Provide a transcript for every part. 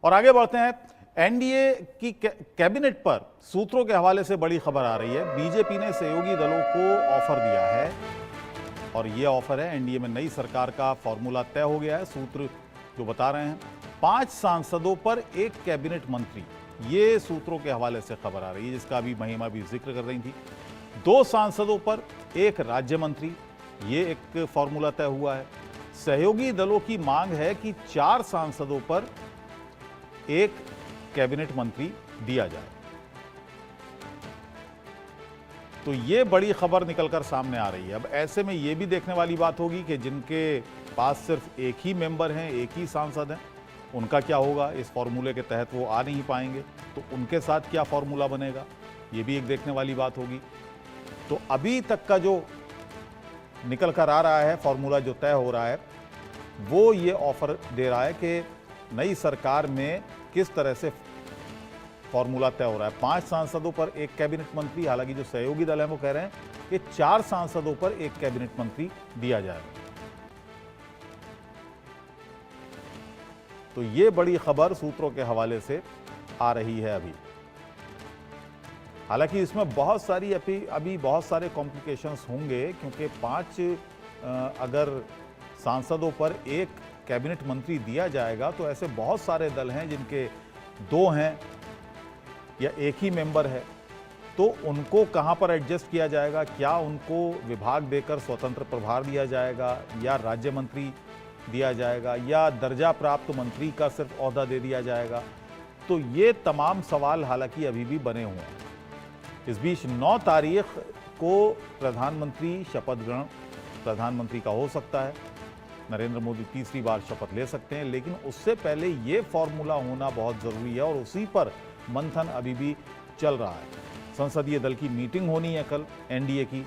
और आगे बढ़ते हैं। एनडीए की कैबिनेट पर सूत्रों के हवाले से बड़ी खबर आ रही है। बीजेपी ने सहयोगी दलों को ऑफर दिया है और यह ऑफर है एनडीए में नई सरकार का फॉर्मूला तय हो गया है। सूत्र जो बता रहे हैं 5 सांसदों पर एक कैबिनेट मंत्री, ये सूत्रों के हवाले से खबर आ रही है, जिसका अभी महिमा भी जिक्र कर रही थी। 2 सांसदों पर एक राज्य मंत्री, ये एक फॉर्मूला तय हुआ है। सहयोगी दलों की मांग है कि 4 सांसदों पर एक कैबिनेट मंत्री दिया जाए। तो ये बड़ी खबर निकलकर सामने आ रही है। अब ऐसे में ये भी देखने वाली बात होगी कि जिनके पास सिर्फ एक ही मेंबर हैं, एक ही सांसद हैं, उनका क्या होगा। इस फॉर्मूले के तहत वो आ नहीं पाएंगे, तो उनके साथ क्या फॉर्मूला बनेगा, ये भी एक देखने वाली बात होगी। तो अभी तक का जो निकल कर आ रहा है, फॉर्मूला जो तय हो रहा है, वो ये ऑफर दे रहा है कि नई सरकार में किस तरह से फॉर्मूला तय हो रहा है। 5 सांसदों पर एक कैबिनेट मंत्री, हालांकि जो सहयोगी दल हैं वो कह रहे हैं कि 4 सांसदों पर एक कैबिनेट मंत्री दिया जाएगा। तो ये बड़ी खबर सूत्रों के हवाले से आ रही है अभी। हालांकि इसमें बहुत सारी अभी बहुत सारे कॉम्प्लिकेशंस होंगे, क्योंकि 5 अगर सांसदों पर एक कैबिनेट मंत्री दिया जाएगा तो ऐसे बहुत सारे दल हैं जिनके 2 हैं या एक ही मेंबर है, तो उनको कहां पर एडजस्ट किया जाएगा। क्या उनको विभाग देकर स्वतंत्र प्रभार दिया जाएगा, या राज्य मंत्री दिया जाएगा, या दर्जा प्राप्त मंत्री का सिर्फ ओहदा दे दिया जाएगा। तो ये तमाम सवाल हालांकि अभी भी बने हुए हैं। इस बीच 9 तारीख को प्रधानमंत्री शपथ ग्रहण प्रधानमंत्री का हो सकता है। नरेंद्र मोदी तीसरी बार शपथ ले सकते हैं, लेकिन उससे पहले ये फॉर्मूला होना बहुत जरूरी है और उसी पर मंथन अभी भी चल रहा है। संसदीय दल की मीटिंग होनी है कल एनडीए की,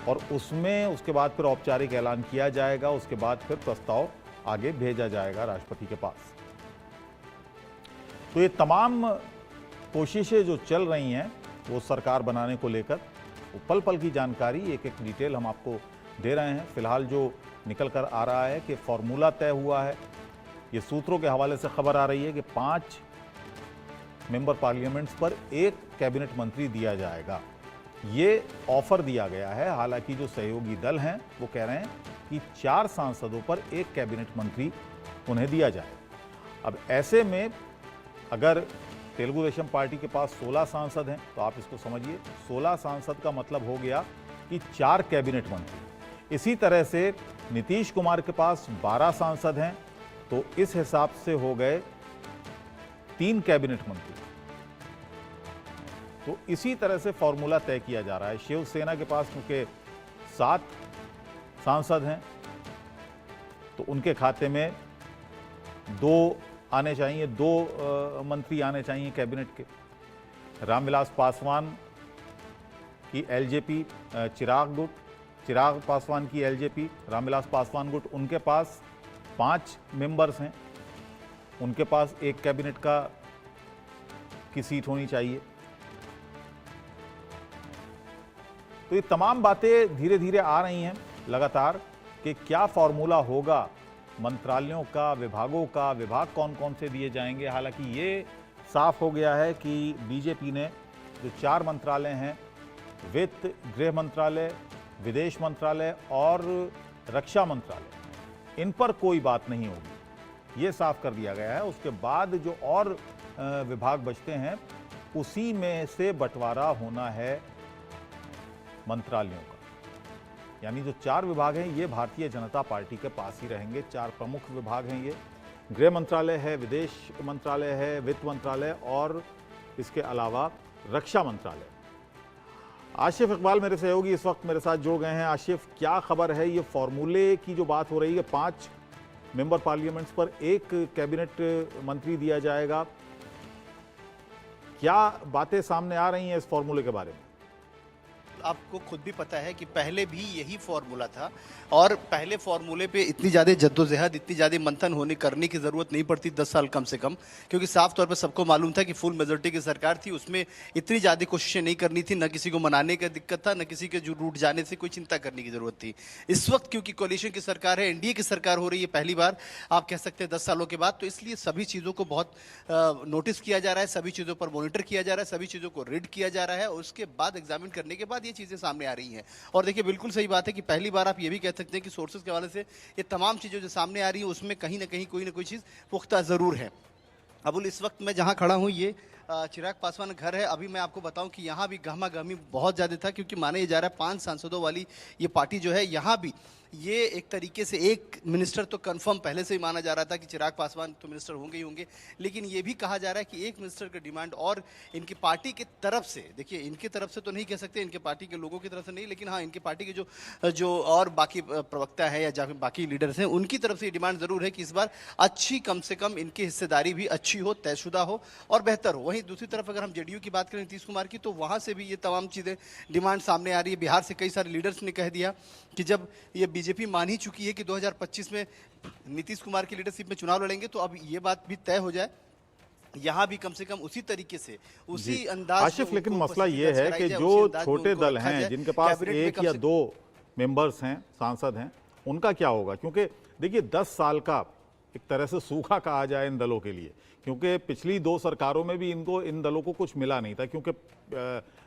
और उसके बाद फिर औपचारिक ऐलान किया जाएगा। उसके बाद फिर प्रस्ताव आगे भेजा जाएगा राष्ट्रपति के पास। तो ये तमाम कोशिशें जो चल रही हैं वो सरकार बनाने को लेकर, वो पल पल की जानकारी, एक एक डिटेल हम आपको दे रहे हैं। फिलहाल जो निकल कर आ रहा है कि फॉर्मूला तय हुआ है, ये सूत्रों के हवाले से खबर आ रही है कि 5 मेंबर पार्लियामेंट्स पर एक कैबिनेट मंत्री दिया जाएगा। ये ऑफर दिया गया है। हालांकि जो सहयोगी दल हैं वो कह रहे हैं कि 4 सांसदों पर एक कैबिनेट मंत्री उन्हें दिया जाए। अब ऐसे में अगर तेलुगु देशम पार्टी के पास 16 सांसद हैं, तो आप इसको समझिए 16 सांसद का मतलब हो गया कि 4 कैबिनेट मंत्री। इसी तरह से नीतीश कुमार के पास 12 सांसद हैं, तो इस हिसाब से हो गए 3 कैबिनेट मंत्री। तो इसी तरह से फॉर्मूला तय किया जा रहा है। शिवसेना के पास क्योंकि 7 सांसद हैं, तो उनके खाते में 2 आने चाहिए, 2 मंत्री आने चाहिए कैबिनेट के। रामविलास पासवान की एलजेपी, चिराग पासवान की एलजेपी, रामविलास पासवान गुट, उनके पास 5 मेंबर्स हैं, उनके पास एक कैबिनेट की सीट होनी चाहिए। तो ये तमाम बातें धीरे धीरे आ रही हैं लगातार कि क्या फॉर्मूला होगा मंत्रालयों का, विभागों का, विभाग कौन कौन से दिए जाएंगे। हालांकि ये साफ हो गया है कि बीजेपी ने जो 4 मंत्रालय हैं, वित्त, गृह मंत्रालय, विदेश मंत्रालय और रक्षा मंत्रालय, इन पर कोई बात नहीं होगी, ये साफ कर दिया गया है। उसके बाद जो और विभाग बचते हैं, उसी में से बंटवारा होना है मंत्रालयों का। यानी जो 4 विभाग हैं ये भारतीय जनता पार्टी के पास ही रहेंगे। 4 प्रमुख विभाग हैं ये। गृह मंत्रालय है, विदेश मंत्रालय है, वित्त मंत्रालय और इसके अलावा रक्षा मंत्रालय। आशिफ इकबाल मेरे सहयोगी इस वक्त मेरे साथ जुड़ गए हैं। आशिफ, क्या खबर है, ये फॉर्मूले की जो बात हो रही है, 5 मेंबर पार्लियामेंट्स पर एक कैबिनेट मंत्री दिया जाएगा, क्या बातें सामने आ रही हैं इस फॉर्मूले के बारे में? आपको खुद भी पता है कि पहले भी यही फॉर्मूला था और पहले फॉर्मूले पे इतनी ज़्यादा जद्दोजहद, इतनी ज़्यादा मंथन होने करने की ज़रूरत नहीं पड़ती 10 साल कम से कम, क्योंकि साफ तौर पे सबको मालूम था कि फुल मेजोरिटी की सरकार थी, उसमें इतनी ज़्यादा कोशिशें नहीं करनी थी, न किसी को मनाने का दिक्कत था, न किसी के जो रूट जाने से कोई चिंता करने की ज़रूरत थी। इस वक्त क्योंकि कोalition की सरकार है, एनडीए की सरकार हो रही है पहली बार, आप कह सकते हैं 10 सालों के बाद, तो इसलिए सभी चीज़ों को बहुत नोटिस किया जा रहा है, सभी चीज़ों पर मॉनिटर किया जा रहा है, सभी चीज़ों को रीड किया जा रहा है और उसके बाद एग्जामिन करने के बाद ये चीज़ें सामने आ रही हैं। और देखिए बिल्कुल सही बात है कि पहली बार आप ये भी कह सकते हैं कि सोर्सेज के हवाले से ये तमाम चीज़ें जो सामने आ रही है उसमें कहीं ना कहीं कोई ना कोई चीज़ पुख्ता ज़रूर है। अबुल, इस वक्त मैं जहां खड़ा हूं ये चिराग पासवान घर है। अभी मैं आपको बताऊं कि यहां भी गहमा गहमी बहुत ज़्यादा था, क्योंकि माना ये जा रहा है 5 सांसदों वाली ये पार्टी जो है, यहां भी ये एक तरीके से एक मिनिस्टर तो कंफर्म पहले से ही माना जा रहा था कि चिराग पासवान तो मिनिस्टर होंगे ही होंगे, लेकिन ये भी कहा जा रहा है कि एक मिनिस्टर की डिमांड और इनकी पार्टी की तरफ से, देखिए इनकी तरफ से तो नहीं कह सकते, इनके पार्टी के लोगों की तरफ से नहीं, लेकिन हाँ इनकी पार्टी के जो जो और बाकी प्रवक्ता है या बाकी लीडर्स हैं उनकी तरफ से ये डिमांड ज़रूर है कि इस बार अच्छी, कम से कम इनकी हिस्सेदारी भी अच्छी हो, तयशुदा हो और बेहतर हो। वहीं दूसरी तरफ अगर हम जेडीयू की बात करें नीतीश कुमार की, तो वहाँ से भी ये तमाम चीज़ें डिमांड सामने आ रही है। बिहार से कई सारे लीडर्स ने कह दिया कि जब ये बीजेपी मान ही चुकी है कि 2025 में नीतीश कुमार की लीडरशिप में चुनाव लड़ेंगे, तो अब ये बात भी तय हो जाए, यहाँ भी कम से कम उसी तरीके से, उसी अंदाज आशिफ, लेकिन मसला ये है कि जो छोटे दल हैं जिनके पास एक या दो मेंबर्स हैं, सांसद हैं, उनका क्या होगा? क्योंकि देखिए 10 साल का एक तरह से सूखा कहा जाए इन दलों के लिए, क्योंकि पिछली 2 सरकारों में भी इन दलों को कुछ मिला नहीं था, क्योंकि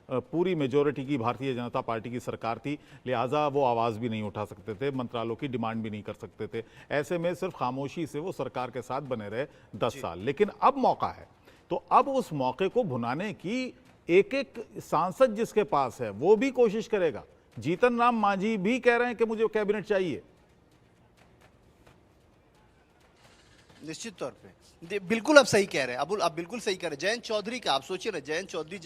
पूरी मेजॉरिटी की भारतीय जनता पार्टी की सरकार थी, लिहाजा वो आवाज़ भी नहीं उठा सकते थे, मंत्रालयों की डिमांड भी नहीं कर सकते थे। ऐसे में सिर्फ खामोशी से वो सरकार के साथ बने रहे 10 साल। लेकिन अब मौका है, तो अब उस मौके को भुनाने की एक एक सांसद जिसके पास है वो भी कोशिश करेगा। जीतन राम मांझी भी कह रहे हैं कि मुझे कैबिनेट चाहिए। निश्चित तौर पे बिल्कुल आप सही कह रहे हैं अबुल, आप बिल्कुल सही कह रहे हैं। जयंत चौधरी का आप सोचिए ना, जयंत चौधरी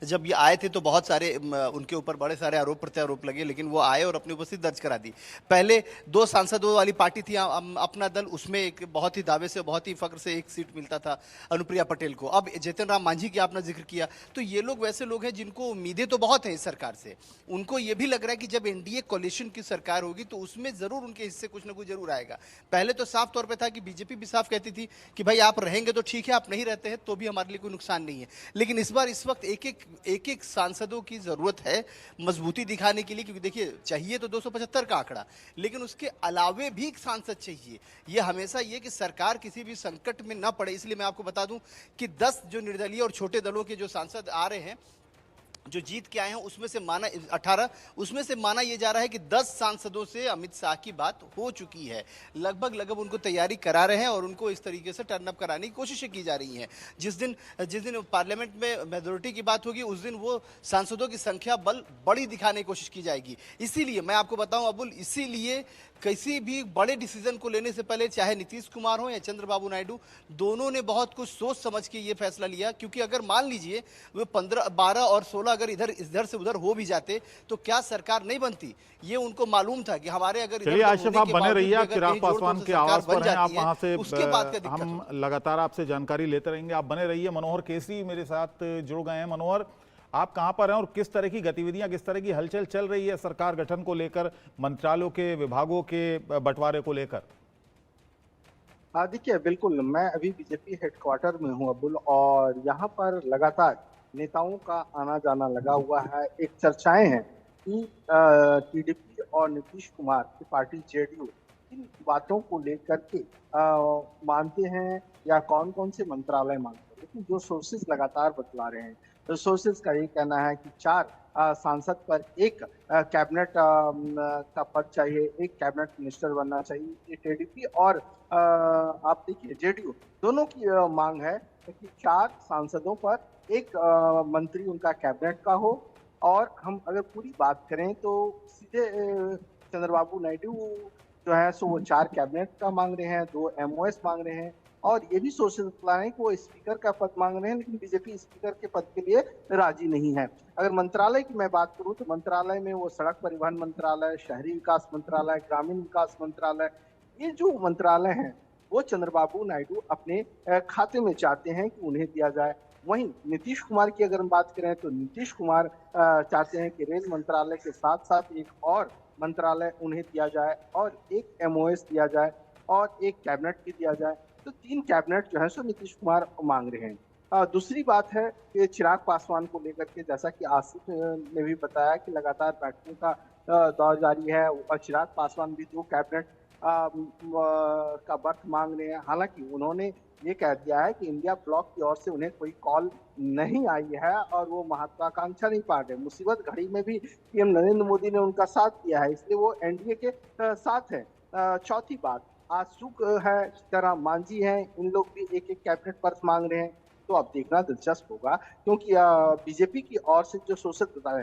जब ये आए थे तो बहुत सारे उनके ऊपर बड़े सारे आरोप प्रत्यारोप लगे, लेकिन वो आए और अपनी उपस्थिति दर्ज करा दी। पहले 2 सांसदों वाली पार्टी थी अपना दल, उसमें एक बहुत ही दावे से, बहुत ही फख्र से एक सीट मिलता था अनुप्रिया पटेल को। अब जीतन राम मांझी की आपने जिक्र किया, तो ये लोग वैसे लोग हैं जिनको उम्मीदें तो बहुत हैं इस सरकार से। उनको ये भी लग रहा है कि जब एनडीए कोalition की सरकार होगी तो उसमें जरूर उनके हिस्से कुछ ना कुछ जरूर आएगा। पहले तो साफ तौर पर था कि बीजेपी भी साफ कहती थी कि भाई आप रहेंगे तो ठीक है, आप नहीं रहते हैं तो भी हमारे लिए कोई नुकसान नहीं है। लेकिन इस बार इस वक्त एक एक सांसदों की जरूरत है मजबूती दिखाने के लिए, क्योंकि देखिए चाहिए तो 275 का आंकड़ा, लेकिन उसके अलावे भी एक सांसद चाहिए। ये हमेशा ये कि सरकार किसी भी संकट में ना पड़े। इसलिए मैं आपको बता दूं कि 10 जो निर्दलीय और छोटे दलों के जो सांसद आ रहे हैं, जो जीत के आए हैं, उसमें से माना 18, उसमें से माना यह जा रहा है कि 10 सांसदों से अमित शाह की बात हो चुकी है। लगभग उनको तैयारी करा रहे हैं और उनको इस तरीके से टर्न अप कराने की कोशिशें की जा रही हैं। जिस दिन पार्लियामेंट में मेजोरिटी की बात होगी, उस दिन वो सांसदों की संख्या बड़ी दिखाने की कोशिश की जाएगी। इसीलिए मैं आपको बताऊं अबुल, इसीलिए किसी भी बड़े डिसीजन को लेने से पहले, चाहे नीतीश कुमार हो या चंद्रबाबू नायडू, दोनों ने बहुत कुछ सोच समझ के ये फैसला लिया। क्योंकि अगर मान लीजिए वे 15, 12 और 16 अगर इधर से उधर हो भी जाते तो क्या सरकार नहीं बनती, ये उनको मालूम था कि हमारे अगर चलिए आशिफ, आप बने रहिए, आप चिराग पासवान की आवाज पर हैं, आप वहां से उसके बाद हम लगातार आपसे जानकारी लेते रहेंगे, आप बने रहिए। मनोहर केसरी मेरे साथ जुड़ गए हैं। मनोहर, आप कहां पर हैं और किस तरह की गतिविधियां, किस तरह की हलचल चल रही है सरकार गठन को लेकर, मंत्रालयों के, विभागों के बंटवारे को लेकर? हाँ देखिए, बिल्कुल मैं अभी बीजेपी हेडक्वार्टर में हूँ अब्दुल, और यहाँ पर लगातार नेताओं का आना जाना लगा हुआ है। एक चर्चाएं हैं कि टीडीपी और नीतीश कुमार की पार्टी जेडीयू इन बातों को लेकर के मानते हैं या कौन कौन से मंत्रालय मानते हैं, लेकिन जो सोर्सेज लगातार बतला रहे हैं, तो सोर्सेज का ये कहना है कि 4 सांसद पर एक कैबिनेट का पद चाहिए, एक कैबिनेट मिनिस्टर बनना चाहिए। ये टीडीपी और आप देखिए जेडीयू दोनों की मांग है कि 4 सांसदों पर एक मंत्री उनका कैबिनेट का हो। और हम अगर पूरी बात करें तो सीधे चंद्रबाबू नायडू जो है सो वो 4 कैबिनेट का मांग रहे हैं, 2 एमओएस मांग रहे हैं, और ये भी सोर्सेज बता रहे हैं कि वो स्पीकर का पद मांग रहे हैं, लेकिन बीजेपी स्पीकर के पद के लिए राजी नहीं है। अगर मंत्रालय की मैं बात करूं तो मंत्रालय में वो सड़क परिवहन मंत्रालय, शहरी विकास मंत्रालय, ग्रामीण विकास मंत्रालय, ये जो मंत्रालय हैं वो चंद्रबाबू नायडू अपने खाते में चाहते हैं कि उन्हें दिया जाए। वहीं नीतीश कुमार की अगर हम बात करें तो नीतीश कुमार चाहते हैं कि रेल मंत्रालय के साथ साथ एक और मंत्रालय उन्हें दिया जाए और एक एमओएस दिया जाए और एक कैबिनेट भी दिया जाए। तो 3 कैबिनेट जो है सो नीतीश कुमार मांग रहे हैं। दूसरी बात है कि चिराग पासवान को लेकर के, जैसा कि आसिफ ने भी बताया कि लगातार बैठकों का दौर जारी है और चिराग पासवान भी 2 कैबिनेट का बर्थ मांग रहे हैं। हालांकि उन्होंने ये कह दिया है कि इंडिया ब्लॉक की ओर से उन्हें कोई कॉल नहीं आई है और वो महत्वाकांक्षा नहीं पा रहे। मुसीबत घड़ी में भी पीएम नरेंद्र मोदी ने उनका साथ दिया है, इसलिए वो एनडीए के साथ है। चौथी बात, आशुक है, सीताराम मांझी हैं, इन लोग भी एक एक कैबिनेट पर्स मांग रहे हैं। तो अब देखना दिलचस्प होगा, क्योंकि बीजेपी की ओर से जो सोशल